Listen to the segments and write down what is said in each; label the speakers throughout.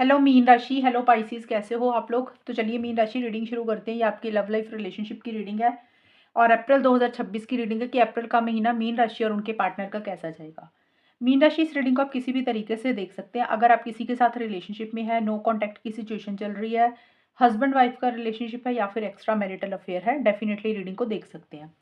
Speaker 1: Hello mean राशि, hello Pisces, कैसे हो आप लोग। तो चलिए मीन राशि रीडिंग शुरू करते हैं। ये आपकी लव लाइफ रिलेशनशिप की रीडिंग है और अप्रैल 2026 की रीडिंग है कि अप्रैल का महीना मीन राशि और उनके पार्टनर का कैसा जाएगा। मीन राशि इस रीडिंग को आप किसी भी तरीके से देख सकते हैं। अगर आप किसी के साथ रिलेशनशिप में है, नो कॉन्टैक्ट की सिचुएशन चल रही है, हस्बैंड वाइफ का रिलेशनशिप है या फिर एक्स्ट्रा मैरिटल अफेयर है, डेफिनेटली रीडिंग को देख सकते हैं।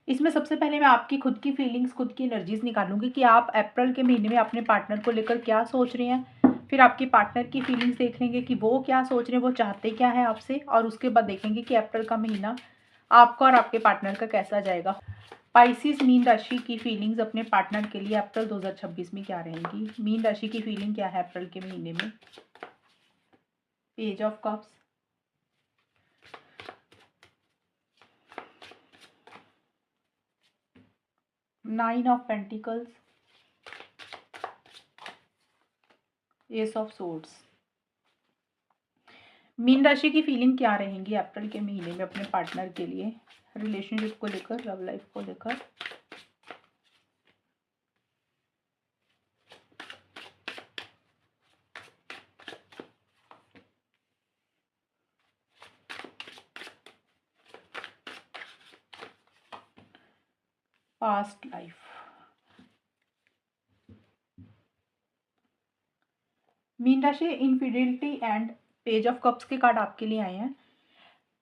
Speaker 1: इसमें सबसे पहले मैं आपकी खुद की फीलिंग्स, खुद की एनर्जीज निकालूंगी कि आप अप्रैल के महीने में अपने पार्टनर को लेकर क्या सोच रहे हैं। फिर आपके पार्टनर की फीलिंग्स देख लेंगे कि वो क्या सोच रहे हैं, वो चाहते क्या है आपसे, और उसके बाद देखेंगे कि अप्रैल का महीना आपका और आपके पार्टनर का कैसा जाएगा। पाइसिस मीन राशि की फीलिंग्स अपने पार्टनर के लिए अप्रैल 2026 में क्या रहेंगी। मीन राशि की फीलिंग क्या है अप्रैल के महीने में। Page of cups, 9 of pentacles, S of swords. Mean राशि की फीलिंग क्या रहेंगी अप्रैल के महीने में अपने पार्टनर के लिए, रिलेशनशिप को लेकर, लव लाइफ को लेकर। पास्ट लाइफ, मीन राशि infidelity and page of cups के कार्ड आपके लिए आए हैं।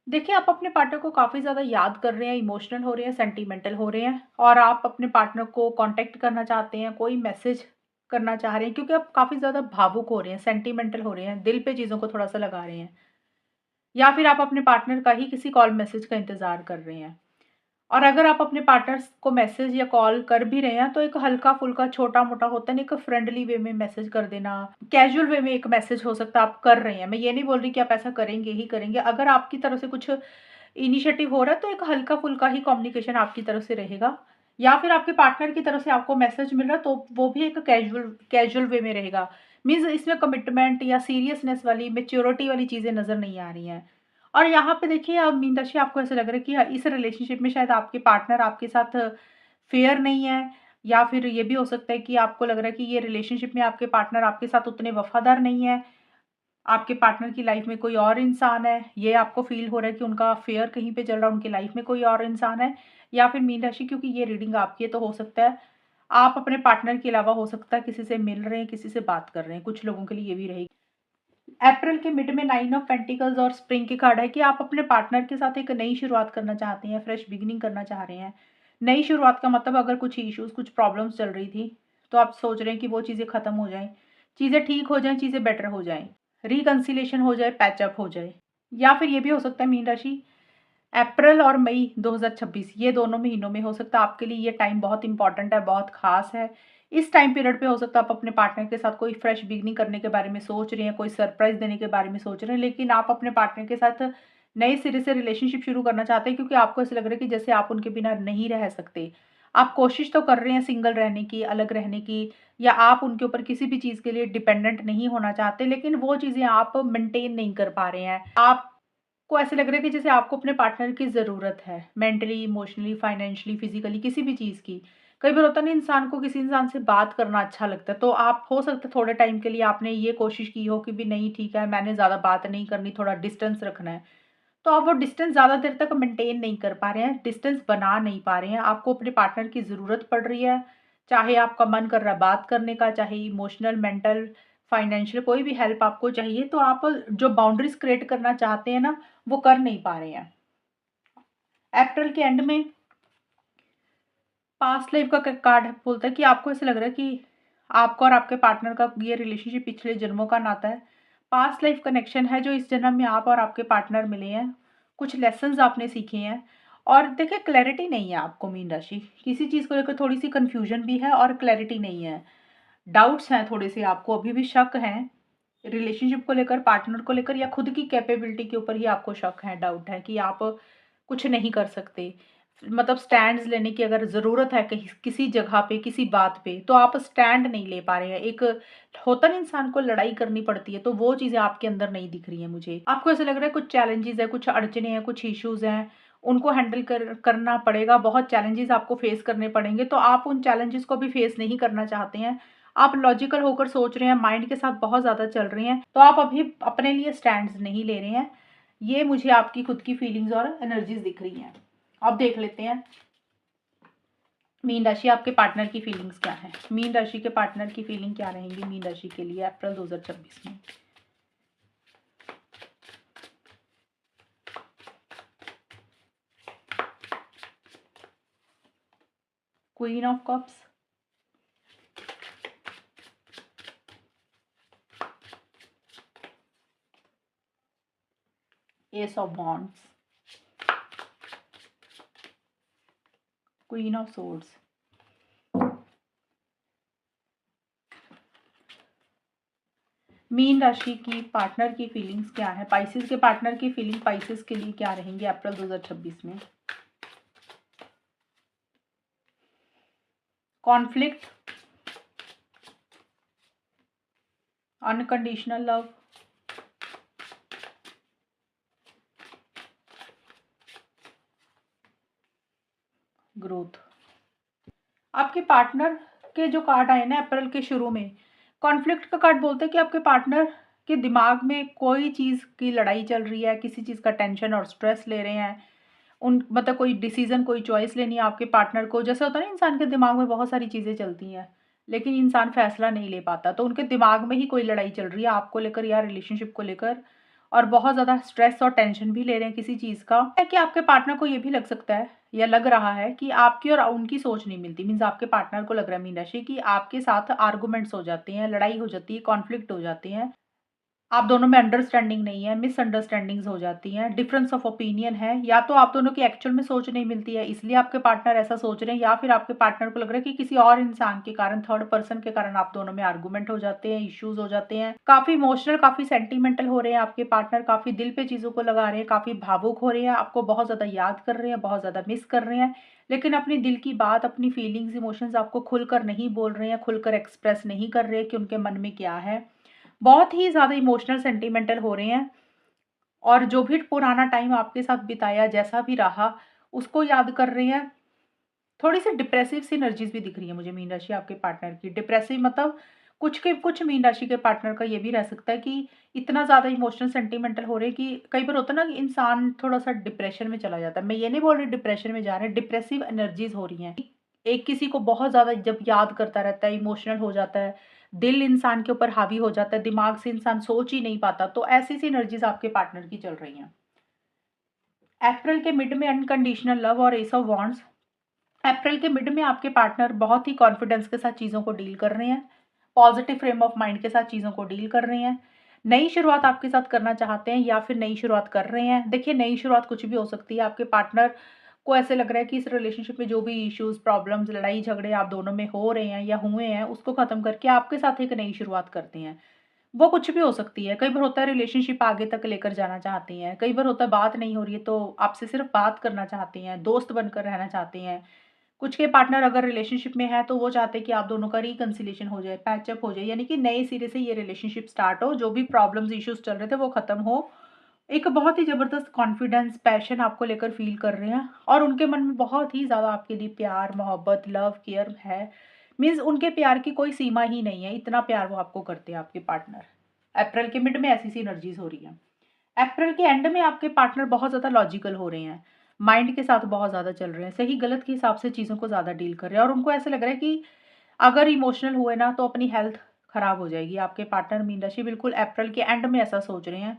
Speaker 1: देखिए, आप अपने पार्टनर को काफ़ी ज़्यादा याद कर रहे हैं, इमोशनल हो रहे हैं, सेंटिमेंटल हो रहे हैं, और आप अपने पार्टनर को कांटेक्ट करना चाहते हैं, कोई मैसेज करना चाह रहे हैं, क्योंकि आप काफ़ी ज़्यादा भावुक हो रहे हैं, सेंटिमेंटल हो रहे हैं, दिल पे चीज़ों को थोड़ा सा लगा रहे हैं, या फिर आप अपने पार्टनर का ही किसी कॉल मैसेज का इंतज़ार कर रहे हैं। और अगर आप अपने पार्टनर्स को मैसेज या कॉल कर भी रहे हैं तो एक हल्का-फुल्का, छोटा-मोटा होता है ना, एक फ्रेंडली वे में मैसेज कर देना, कैजुअल वे में एक मैसेज हो सकता है आप कर रहे हैं। मैं ये नहीं बोल रही कि आप ऐसा करेंगे ही करेंगे। अगर आपकी तरफ से कुछ इनिशिएटिव हो रहा है तो एक हल्का-फुल्का ही कम्युनिकेशन आपकी तरफ से रहेगा, या फिर आपके पार्टनर की तरफ से आपको मैसेज मिल रहा है तो वो भी एक कैजुअल कैजुअल वे में रहेगा। मीन्स इसमें कमिटमेंट या सीरियसनेस वाली, मैच्योरिटी वाली चीज़ें नज़र नहीं आ रही हैं। और यहाँ पे देखिए, अब मीन राशि आपको ऐसा लग रहा है कि इस रिलेशनशिप में शायद आपके पार्टनर आपके साथ फेयर नहीं है, या फिर ये भी हो सकता है कि आपको लग रहा है कि ये रिलेशनशिप में आपके पार्टनर आपके साथ उतने वफादार नहीं है। आपके पार्टनर की लाइफ में कोई और इंसान है, ये आपको फ़ील हो रहा है कि उनका अफ़ेयर कहीं पे चल रहा है, उनकी लाइफ में कोई और इंसान है। या फिर मीन राशि, क्योंकि ये रीडिंग आपकी है तो हो सकता है आप अपने पार्टनर के अलावा हो सकता है किसी से मिल रहे हैं, किसी से बात कर रहे हैं। कुछ लोगों के लिए ये भी रहेगी। अप्रैल के मिड में 9 ऑफ पेंटिकल्स और स्प्रिंग के कार्ड है कि आप अपने पार्टनर के साथ एक नई शुरुआत करना चाहते हैं, फ्रेश बिगिनिंग करना चाह रहे हैं। नई शुरुआत का मतलब, अगर कुछ इश्यूज़, कुछ प्रॉब्लम्स चल रही थी, तो आप सोच रहे हैं कि वो चीज़ें ख़त्म हो जाएँ, चीज़ें ठीक हो जाएँ, चीज़ें बेटर हो जाएँ, रिकंसिलिएशन हो जाए, पैचअप हो जाए। या फिर ये भी हो सकता है मीन राशि, अप्रैल और मई 2026 ये दोनों महीनों में हो सकता है आपके लिए ये टाइम बहुत इंपॉर्टेंट है, बहुत ख़ास है। इस टाइम पीरियड पे हो सकता है आप अपने पार्टनर के साथ कोई फ्रेश बिगिनिंग करने के बारे में सोच रहे हैं, कोई सरप्राइज़ देने के बारे में सोच रहे हैं, लेकिन आप अपने पार्टनर के साथ नए सिरे से रिलेशनशिप शुरू करना चाहते हैं, क्योंकि आपको ऐसा लग रहा है कि जैसे आप उनके बिना नहीं रह सकते। आप कोशिश तो कर रहे हैं सिंगल रहने की, अलग रहने की, या आप उनके ऊपर किसी भी चीज़ के लिए डिपेंडेंट नहीं होना चाहते, लेकिन वो चीज़ें आप मेंटेन नहीं कर पा रहे हैं। आप को ऐसे लग रहा है कि जैसे आपको अपने पार्टनर की ज़रूरत है, मेंटली, इमोशनली, फाइनेंशियली, फिज़िकली, किसी भी चीज़ की। कई बार होता है ना, इंसान को किसी इंसान से बात करना अच्छा लगता है, तो आप हो सकता है थोड़े टाइम के लिए आपने ये कोशिश की हो कि भी नहीं ठीक है, मैंने ज़्यादा बात नहीं करनी, थोड़ा डिस्टेंस रखना है। तो आप वो डिस्टेंस ज़्यादा देर तक मेंटेन नहीं कर पा रहे हैं, डिस्टेंस बना नहीं पा रहे हैं, आपको अपने पार्टनर की ज़रूरत पड़ रही है। चाहे आपका मन कर रहा है बात करने का, चाहे इमोशनल, मेंटल, फाइनेंशियल कोई भी हेल्प आपको चाहिए, तो आप जो बाउंड्रीज़ क्रिएट करना चाहते हैं ना, वो कर नहीं पा रहे हैं। अप्रैल के एंड में पास्ट लाइफ का कार्ड बोलता है कि आपको ऐसा लग रहा है कि आपका और आपके पार्टनर का ये रिलेशनशिप पिछले जन्मों का नाता है। पास्ट लाइफ कनेक्शन है जो इस जन्म में आप और आपके पार्टनर मिले हैं। कुछ लेसन्स आपने सीखे हैं, और देखिए क्लैरिटी नहीं है आपको मीन राशि। किसी चीज़ को लेकर थोड़ी सी कन्फ्यूजन भी है और क्लैरिटी नहीं है। डाउट्स हैं थोड़े से, आपको अभी भी शक हैं रिलेशनशिप को लेकर, पार्टनर को लेकर, या खुद की कैपेबिलिटी के ऊपर ही आपको शक है, डाउट है कि आप कुछ नहीं कर सकते। मतलब स्टैंड्स लेने की अगर ज़रूरत है कहीं किसी जगह पे, किसी बात पे, तो आप स्टैंड नहीं ले पा रहे हैं। एक होता है ना, इंसान को लड़ाई करनी पड़ती है, तो वो चीज़ें आपके अंदर नहीं दिख रही हैं मुझे। आपको ऐसा लग रहा है कुछ चैलेंजेज़ हैं, कुछ अड़चनें हैं, कुछ इश्यूज़ हैं, उनको हैंडल करना पड़ेगा, बहुत चैलेंजेज़ आपको फेस करने पड़ेंगे, तो आप उन चैलेंजेज़ को भी फेस नहीं करना चाहते हैं। आप लॉजिकल होकर सोच रहे हैं, माइंड के साथ बहुत ज़्यादा चल रही हैं, तो आप अभी अपने लिए स्टैंड्स नहीं ले रहे हैं। ये मुझे आपकी खुद की फीलिंग्स और एनर्जीज दिख रही हैं। अब देख लेते हैं मीन राशि आपके पार्टनर की फीलिंग्स क्या है। मीन राशि के पार्टनर की फीलिंग क्या रहेंगी मीन राशि के लिए अप्रैल 2026 में। Queen of cups, S of wands, queen of swords, mean राशि की पार्टनर की फीलिंग्स क्या है। पाइसेस के पार्टनर की फीलिंग पाइसेस के लिए क्या रहेंगी अप्रैल 2026 में। Conflict, unconditional love, growth. आपके पार्टनर के जो कार्ड आए ना अप्रैल के शुरू में, कॉन्फ्लिक्ट का कार्ड बोलते हैं कि आपके पार्टनर के दिमाग में कोई चीज़ की लड़ाई चल रही है, किसी चीज़ का टेंशन और स्ट्रेस ले रहे हैं। उन मतलब कोई डिसीजन, कोई चॉइस लेनी है आपके पार्टनर को। जैसे होता है ना, इंसान के दिमाग में बहुत सारी चीज़ें चलती हैं, लेकिन इंसान फैसला नहीं ले पाता। तो उनके दिमाग में ही कोई लड़ाई चल रही है आपको लेकर या रिलेशनशिप को लेकर, और बहुत ज़्यादा स्ट्रेस और टेंशन भी ले रहे हैं किसी चीज़ का। है कि आपके पार्टनर को ये भी लग सकता है या लग रहा है कि आपकी और उनकी सोच नहीं मिलती। मीन्स आपके पार्टनर को लग रहा है मीन राशि कि आपके साथ आर्गुमेंट्स हो जाते हैं, लड़ाई हो जाती है, कॉन्फ्लिक्ट हो जाते हैं। आप दोनों में अंडरस्टैंडिंग नहीं है, मिसअंडरस्टैंडिंग्स हो जाती हैं, डिफरेंस ऑफ ओपिनियन है, या तो आप दोनों की एक्चुअल में सोच नहीं मिलती है इसलिए आपके पार्टनर ऐसा सोच रहे हैं, या फिर आपके पार्टनर को लग रहा है कि किसी और इंसान के कारण, थर्ड पर्सन के कारण आप दोनों में आर्गुमेंट हो जाते हैं, इश्यूज हो जाते हैं। काफी इमोशनल, काफी सेंटिमेंटल हो रहे हैं आपके पार्टनर, काफी दिल पे चीजों को लगा रहे हैं, काफी भावुक हो रहे हैं, आपको बहुत ज्यादा याद कर रहे हैं, बहुत ज्यादा मिस कर रहे हैं, लेकिन अपनी दिल की बात, अपनी फीलिंग्स, इमोशंस आपको खुलकर नहीं बोल रहे हैं, खुलकर एक्सप्रेस नहीं कर रहे कि उनके मन में क्या है। बहुत ही ज़्यादा इमोशनल सेंटिमेंटल हो रहे हैं, और जो भी पुराना टाइम आपके साथ बिताया, जैसा भी रहा, उसको याद कर रहे हैं। थोड़ी-सी डिप्रेसिव सी एनर्जीज़ भी दिख रही है मुझे मीन राशि आपके पार्टनर की। डिप्रेसिव मतलब कुछ मीन राशि के पार्टनर का ये भी रह सकता है कि इतना ज़्यादा इमोशनल सेंटिमेंटल हो रहे हैं कि कई बार होता है ना कि इंसान थोड़ा-सा डिप्रेशन में चला जाता है। मैं ये नहीं बोल रही डिप्रेशन में जा रहे हैं, डिप्रेसिव एनर्जीज़ हो रही हैं। एक किसी को बहुत ज़्यादा जब याद करता रहता है, इमोशनल हो जाता है, दिल इंसान के ऊपर हावी हो जाता है, दिमाग से इंसान सोच ही नहीं पाता, तो ऐसी-सी एनर्जीज़ आपके पार्टनर की चल रही हैं। अप्रैल के मिड में अनकंडीशनल लव और एस ऑफ वॉन्ड्स। अप्रैल के मिड में आपके पार्टनर बहुत ही कॉन्फिडेंस के साथ चीज़ों को डील कर रहे हैं, पॉजिटिव फ्रेम ऑफ माइंड के साथ चीज़ों को डील कर रहे हैं, नई शुरुआत आपके साथ करना चाहते हैं या फिर नई शुरुआत कर रहे हैं। देखिए, नई शुरुआत कुछ भी हो सकती है। आपके पार्टनर को ऐसे लग रहा है कि इस रिलेशनशिप में जो भी इश्यूज, प्रॉब्लम्स, लड़ाई झगड़े आप दोनों में हो रहे हैं या हुए हैं, उसको खत्म करके आपके साथ एक नई शुरुआत करते हैं। वो कुछ भी हो सकती है। कई बार होता है रिलेशनशिप आगे तक लेकर जाना चाहते हैं, कई बार होता है बात नहीं हो रही है तो आपसे सिर्फ बात करना चाहते हैं, दोस्त बनकर रहना चाहते हैं। कुछ के पार्टनर अगर रिलेशनशिप में है तो वो चाहते हैं कि आप दोनों का रिकंसिलिएशन हो जाए, पैचअप हो जाए, यानी कि नए सिरे से ये रिलेशनशिप स्टार्ट हो, जो भी प्रॉब्लम्स, इश्यूज चल रहे थे वो खत्म हो। एक बहुत ही ज़बरदस्त कॉन्फिडेंस, पैशन आपको लेकर फ़ील कर रहे हैं, और उनके मन में बहुत ही ज़्यादा आपके लिए प्यार, मोहब्बत, लव, केयर है। मीन्स उनके प्यार की कोई सीमा ही नहीं है, इतना प्यार वो आपको करते हैं आपके पार्टनर। अप्रैल के मिड में ऐसी सी एनर्जीज़ हो रही हैं। अप्रैल के एंड में आपके पार्टनर बहुत ज़्यादा लॉजिकल हो रहे हैं, माइंड के साथ बहुत ज़्यादा चल रहे हैं, सही गलत के हिसाब से चीज़ों को ज़्यादा डील कर रहे हैं, और उनको ऐसा लग रहा है कि अगर इमोशनल हुए ना तो अपनी हेल्थ खराब हो जाएगी। आपके पार्टनर मीन राशि बिल्कुल अप्रैल के एंड में ऐसा सोच रहे हैं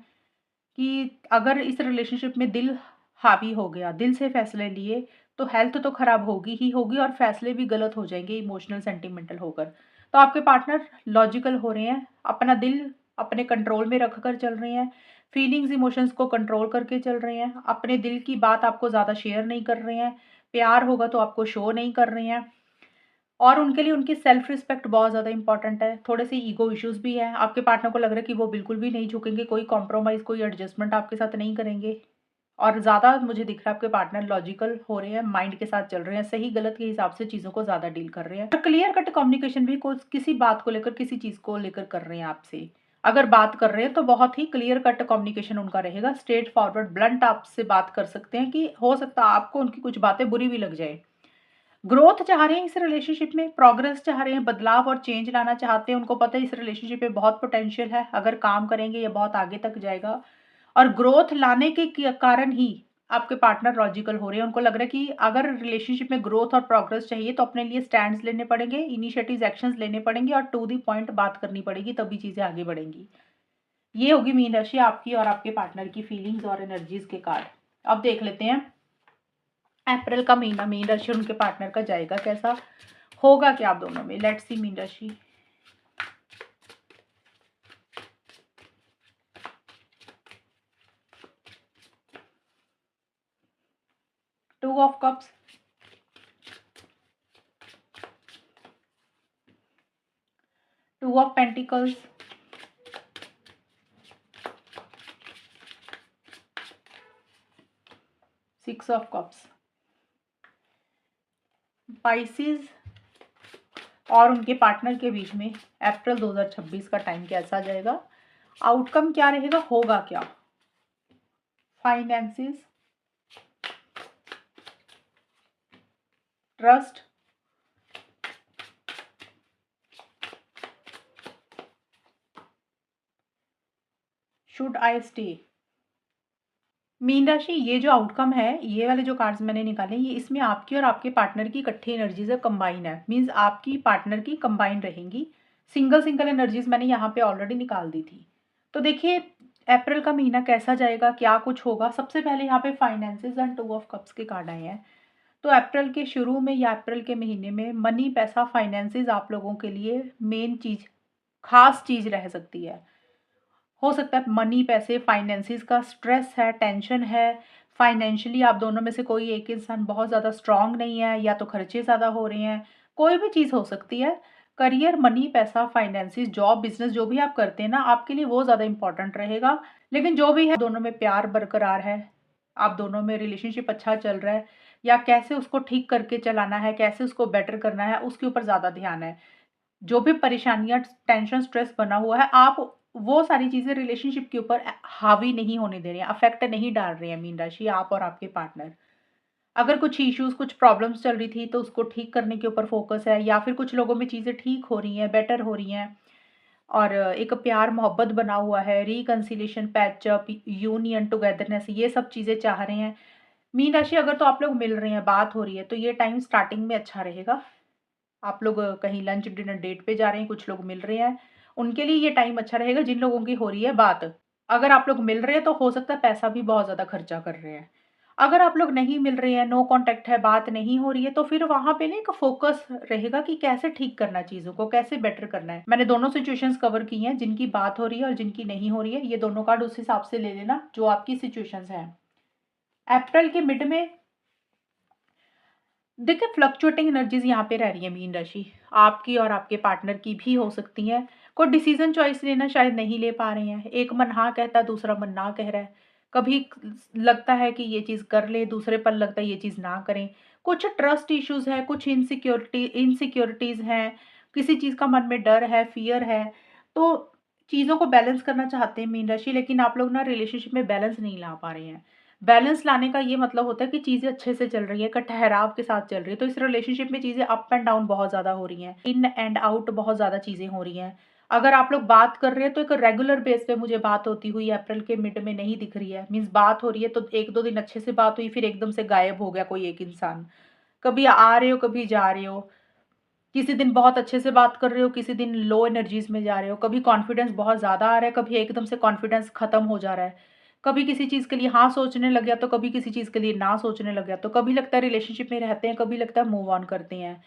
Speaker 1: कि अगर इस रिलेशनशिप में दिल हावी हो गया, दिल से फैसले लिए, तो हेल्थ तो खराब होगी ही होगी, और फैसले भी गलत हो जाएंगे इमोशनल सेंटिमेंटल होकर। तो आपके पार्टनर लॉजिकल हो रहे हैं, अपना दिल अपने कंट्रोल में रखकर चल रहे हैं, फीलिंग्स, इमोशंस को कंट्रोल करके चल रहे हैं, अपने दिल की बात आपको ज़्यादा शेयर नहीं कर रहे हैं, प्यार होगा तो आपको शो नहीं कर रहे हैं, और उनके लिए उनकी सेल्फ रिस्पेक्ट बहुत ज़्यादा इंपॉर्टेंट है। थोड़े से ईगो इश्यूज भी हैं। आपके पार्टनर को लग रहा है कि वो बिल्कुल भी नहीं झुकेंगे, कोई कॉम्प्रोमाइज़, कोई एडजस्टमेंट आपके साथ नहीं करेंगे, और ज़्यादा मुझे दिख रहा है आपके पार्टनर लॉजिकल हो रहे हैं, माइंड के साथ चल रहे हैं, सही गलत के हिसाब से चीज़ों को ज़्यादा डील कर रहे हैं, और क्लियर कट कम्युनिकेशन भी किसी बात को लेकर, किसी चीज़ को लेकर कर रहे हैं आपसे। अगर बात कर रहे हैं तो बहुत ही क्लियर कट कम्युनिकेशन उनका रहेगा, स्ट्रेट फॉरवर्ड ब्लंट आपसे बात कर सकते हैं कि हो सकता है आपको उनकी कुछ बातें बुरी भी लग जाए, ग्रोथ चाह रहे हैं इस रिलेशनशिप में, प्रोग्रेस चाह रहे हैं, बदलाव और चेंज लाना चाहते हैं। उनको पता है इस रिलेशनशिप में बहुत पोटेंशियल है, अगर काम करेंगे ये बहुत आगे तक जाएगा। और ग्रोथ लाने के कारण ही आपके पार्टनर लॉजिकल हो रहे हैं। उनको लग रहा है कि अगर रिलेशनशिप में ग्रोथ और प्रोग्रेस चाहिए तो अपने लिए स्टैंड्स लेने पड़ेंगे, इनिशिएटिव्स, एक्शंस लेने पड़ेंगे और टू द पॉइंट बात करनी पड़ेगी, तभी चीज़ें आगे बढ़ेंगी। ये होगी मीन राशि आपकी और आपके पार्टनर की फीलिंग्स और एनर्जीज के कार्ड। अब देख लेते हैं अप्रैल का महीना मीन राशि और उनके पार्टनर का जाएगा कैसा, होगा क्या आप दोनों में। लेट्स सी मीन राशि। Two of cups, two of pentacles, six of cups. Pisces और उनके पार्टनर के बीच में अप्रैल 2026 का टाइम कैसा जाएगा, आउटकम क्या रहेगा, होगा क्या। Finances, trust, should I stay. Mean राशि, ये जो आउटकम है, ये वाले जो कार्ड्स मैंने निकाले, ये इसमें आपकी और आपके पार्टनर की इकट्ठी एनर्जीज है, कंबाइन है। मीन्स आपकी पार्टनर की कंबाइन रहेंगी। सिंगल सिंगल एनर्जीज मैंने यहाँ पे ऑलरेडी निकाल दी थी। तो देखिए अप्रैल का महीना कैसा जाएगा, क्या कुछ होगा। सबसे पहले यहाँ पे finances and two of cups के कार्ड आए हैं। तो अप्रैल के शुरू में या अप्रैल के महीने में मनी, पैसा, फाइनेंसेस आप लोगों के लिए मेन चीज़, खास चीज़ रह सकती है। हो सकता है मनी, पैसे, फाइनेंसिस का स्ट्रेस है, टेंशन है। फाइनेंशियली आप दोनों में से कोई एक इंसान बहुत ज़्यादा स्ट्रांग नहीं है, या तो खर्चे ज़्यादा हो रहे हैं, कोई भी चीज़ हो सकती है। करियर, मनी, पैसा, फाइनेंसिस, जॉब, बिजनेस जो भी आप करते हैं ना, आपके लिए वो ज़्यादा इंपॉर्टेंट रहेगा। लेकिन जो भी है, दोनों में प्यार बरकरार है, आप दोनों में रिलेशनशिप अच्छा चल रहा है, या कैसे उसको ठीक करके चलाना है, कैसे उसको बेटर करना है, उसके ऊपर ज़्यादा ध्यान है। जो भी परेशानियाँ, टेंशन, स्ट्रेस बना हुआ है, आप वो सारी चीज़ें रिलेशनशिप के ऊपर हावी नहीं होने दे रहे हैं, अफेक्ट नहीं डाल रहे हैं मीन राशि, आप और आपके पार्टनर। अगर कुछ इश्यूज़, कुछ प्रॉब्लम्स चल रही थी तो उसको ठीक करने के ऊपर फोकस है, या फिर कुछ लोगों में चीज़ें ठीक हो रही हैं, बेटर हो रही हैं, और एक प्यार मोहब्बत बना हुआ है, रिकंसिलिएशन, पैचअप, यूनियन, टुगेदरनेस, ये सब चीज़ें चाह रहे हैं। मीन राशि, अगर तो आप लोग मिल रहे हैं, बात हो रही है, तो ये टाइम स्टार्टिंग में अच्छा रहेगा। आप लोग कहीं लंच डिनर डेट पे जा रहे हैं, कुछ लोग मिल रहे हैं, उनके लिए ये टाइम अच्छा रहेगा जिन लोगों की हो रही है बात। अगर आप लोग मिल रहे हैं तो हो सकता है पैसा भी बहुत ज़्यादा खर्चा कर रहे हैं। अगर आप लोग नहीं मिल रहे हैं, नो कॉन्टैक्ट है, बात नहीं हो रही है, तो फिर वहाँ पे ना एक फ़ोकस रहेगा कि कैसे ठीक करना है चीज़ों को, कैसे बेटर करना है। मैंने दोनों सिचुएशंस कवर की हैं, जिनकी बात हो रही है और जिनकी नहीं हो रही है। ये दोनों कार्ड उस हिसाब से ले लेना जो आपकी सिचुएशंस हैं। अप्रैल के मिड में देखिए फ्लक्चुएटिंग एनर्जीज यहाँ पे रह रही है मीन राशि, आपकी और आपके पार्टनर की भी हो सकती हैं। कोई डिसीजन चॉइस लेना शायद नहीं ले पा रहे हैं, एक मन हाँ कहता है, दूसरा मन ना कह रहा है। कभी लगता है कि ये चीज़ कर ले, दूसरे पर लगता है ये चीज़ ना करें। कुछ ट्रस्ट इश्यूज है, कुछ इनसिक्योरिटीज़ हैं, किसी चीज़ का मन में डर है, फियर है। तो चीज़ों को बैलेंस करना चाहते हैं मीन राशि, लेकिन आप लोग ना रिलेशनशिप में बैलेंस नहीं ला पा रहे हैं। बैलेंस लाने का ये मतलब होता है कि चीज़ें अच्छे से चल रही है, एक ठहराव के साथ चल रही है। तो इस रिलेशनशिप में चीज़ें अप एंड डाउन बहुत ज़्यादा हो रही हैं, इन एंड आउट बहुत ज़्यादा चीज़ें हो रही हैं। अगर आप लोग बात कर रहे हैं तो एक रेगुलर बेस पे मुझे बात होती हुई अप्रैल के मिड में नहीं दिख रही है। मीन्स बात हो रही है तो 1-2 दिन अच्छे से बात हुई, फिर एकदम से गायब हो गया कोई एक इंसान। कभी आ रहे हो, कभी जा रहे हो। किसी दिन बहुत अच्छे से बात कर रहे हो, किसी दिन लो एनर्जीज़ में जा रहे हो। कभी कॉन्फिडेंस बहुत ज़्यादा आ रहा है, कभी एकदम से कॉन्फिडेंस खत्म हो जा रहा है। कभी किसी चीज़ के लिए हाँ सोचने लग गया, तो कभी किसी चीज़ के लिए ना सोचने लग गया। तो कभी लगता है रिलेशनशिप में रहते हैं, कभी लगता है मूव ऑन करते हैं।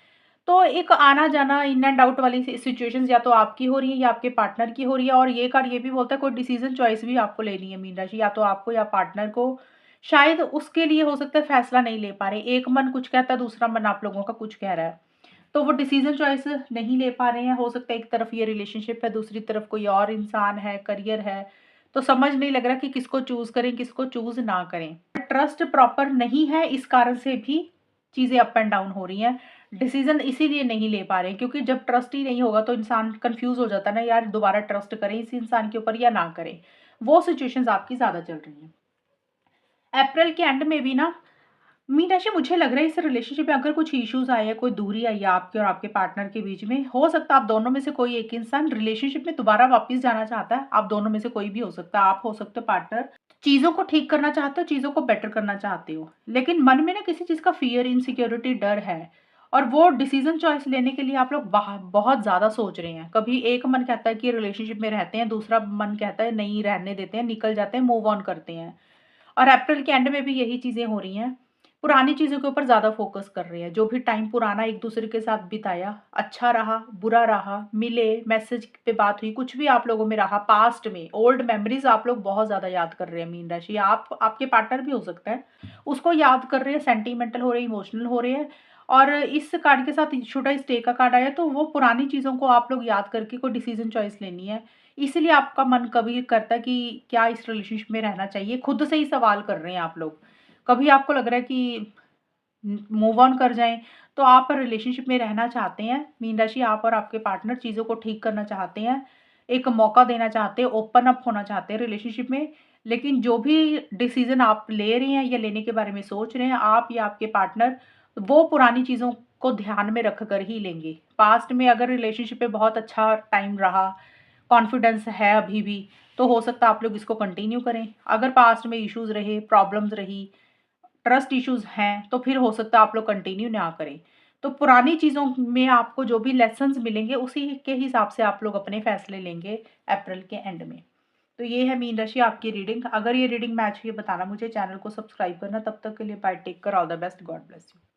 Speaker 1: तो एक आना-जाना, इन एंड आउट वाली सिचुएशंस या तो आपकी हो रही है या आपके पार्टनर की हो रही है। और ये कार्ड ये भी बोलता है कोई डिसीज़न चॉइस भी आपको लेनी है मीन राशि, या तो आपको या पार्टनर को। शायद उसके लिए हो सकता है फैसला नहीं ले पा रहे। एक मन कुछ कहता है, दूसरा मन आप लोगों का कुछ कह रहा है। तो वो डिसीज़न चॉइस नहीं ले पा रहे हैं। हो सकता है एक तरफ ये रिलेशनशिप है, दूसरी तरफ कोई और इंसान है, करियर है। तो समझ नहीं लग रहा कि किसको चूज़ करें, किसको चूज़ ना करें। ट्रस्ट प्रॉपर नहीं है, इस कारण से भी चीज़ें अप एंड डाउन हो रही हैं। डिसीज़न इसीलिए नहीं ले पा रहे हैं क्योंकि जब ट्रस्ट ही नहीं होगा तो इंसान कन्फ्यूज़ हो जाता है ना, यार दोबारा ट्रस्ट करें इस इंसान के ऊपर या ना करें। वो सिचुएशंस आपकी ज़्यादा चल रही हैं। अप्रैल के एंड में भी ना मीन राशि, मुझे लग रहा है इस रिलेशनशिप में अगर कुछ इश्यूज़ आए हैं, कोई दूरी आई है आपके और आपके पार्टनर के बीच में, हो सकता है आप दोनों में से कोई एक इंसान रिलेशनशिप में दोबारा वापस जाना चाहता है। आप दोनों में से कोई भी हो सकता है, आप हो सकते हो पार्टनर। चीज़ों को ठीक करना चाहते हो, चीज़ों को बेटर करना चाहते हो। लेकिन मन में ना किसी चीज़ का फ़ियर, इनसिक्योरिटी, डर है और वो डिसीज़न चॉइस लेने के लिए आप लोग बहुत ज़्यादा सोच रहे हैं। कभी एक मन कहता है कि रिलेशनशिप में रहते हैं, दूसरा मन कहता है नहीं रहने देते हैं, निकल जाते हैं, मूव ऑन करते हैं। और अप्रैल के एंड में भी यही चीज़ें हो रही हैं। पुरानी चीज़ों के ऊपर ज़्यादा फ़ोकस कर रहे हैं। जो भी टाइम पुराना एक-दूसरे के साथ बिताया, अच्छा रहा, बुरा रहा, मिले, मैसेज पे बात हुई, कुछ भी आप लोगों में रहा पास्ट में, ओल्ड मेमोरीज़ आप लोग बहुत ज़्यादा याद कर रहे हैं मीन राशि। आप आपके पार्टनर भी हो सकता है, उसको याद कर रहे हैं, सेंटिमेंटल हो रहे हैं, इमोशनल हो रहे हैं। और इस कार्ड के साथ शुड आई स्टे का कार्ड आया, तो वो पुरानी चीज़ों को आप लोग याद करके कोई डिसीज़न चॉइस लेनी है। इसीलिए आपका मन कभी करता है कि क्या इस रिलेशनशिप में रहना चाहिए, खुद से ही सवाल कर रहे हैं आप लोग। कभी आपको लग रहा है कि मूव ऑन कर जाएँ, तो आप रिलेशनशिप में रहना चाहते हैं। मीन राशि, आप और आपके पार्टनर चीज़ों को ठीक करना चाहते हैं, एक मौका देना चाहते हैं, ओपन अप होना चाहते हैं रिलेशनशिप में। लेकिन जो भी डिसीज़न आप ले रहे हैं या लेने के बारे में सोच रहे हैं, आप या आपके पार्टनर, वो पुरानी चीज़ों को ध्यान में रख कर ही लेंगे। पास्ट में अगर रिलेशनशिप में बहुत अच्छा टाइम रहा, कॉन्फिडेंस है अभी भी, तो हो सकता है आप लोग इसको कंटिन्यू करें। अगर पास्ट में इश्यूज़ रहे, प्रॉब्लम्स रही, ट्रस्ट इश्यूज़ हैं, तो फिर हो सकता है आप लोग कंटिन्यू ना करें। तो पुरानी चीज़ों में आपको जो भी लेसन्स मिलेंगे, उसी के हिसाब से आप लोग अपने फैसले लेंगे अप्रैल के एंड में। तो ये है मीन राशि आपकी रीडिंग। अगर ये रीडिंग मैच हुई है, बताना मुझे, चैनल को सब्सक्राइब करना। तब तक के लिए bye, take care, all the best, God bless you.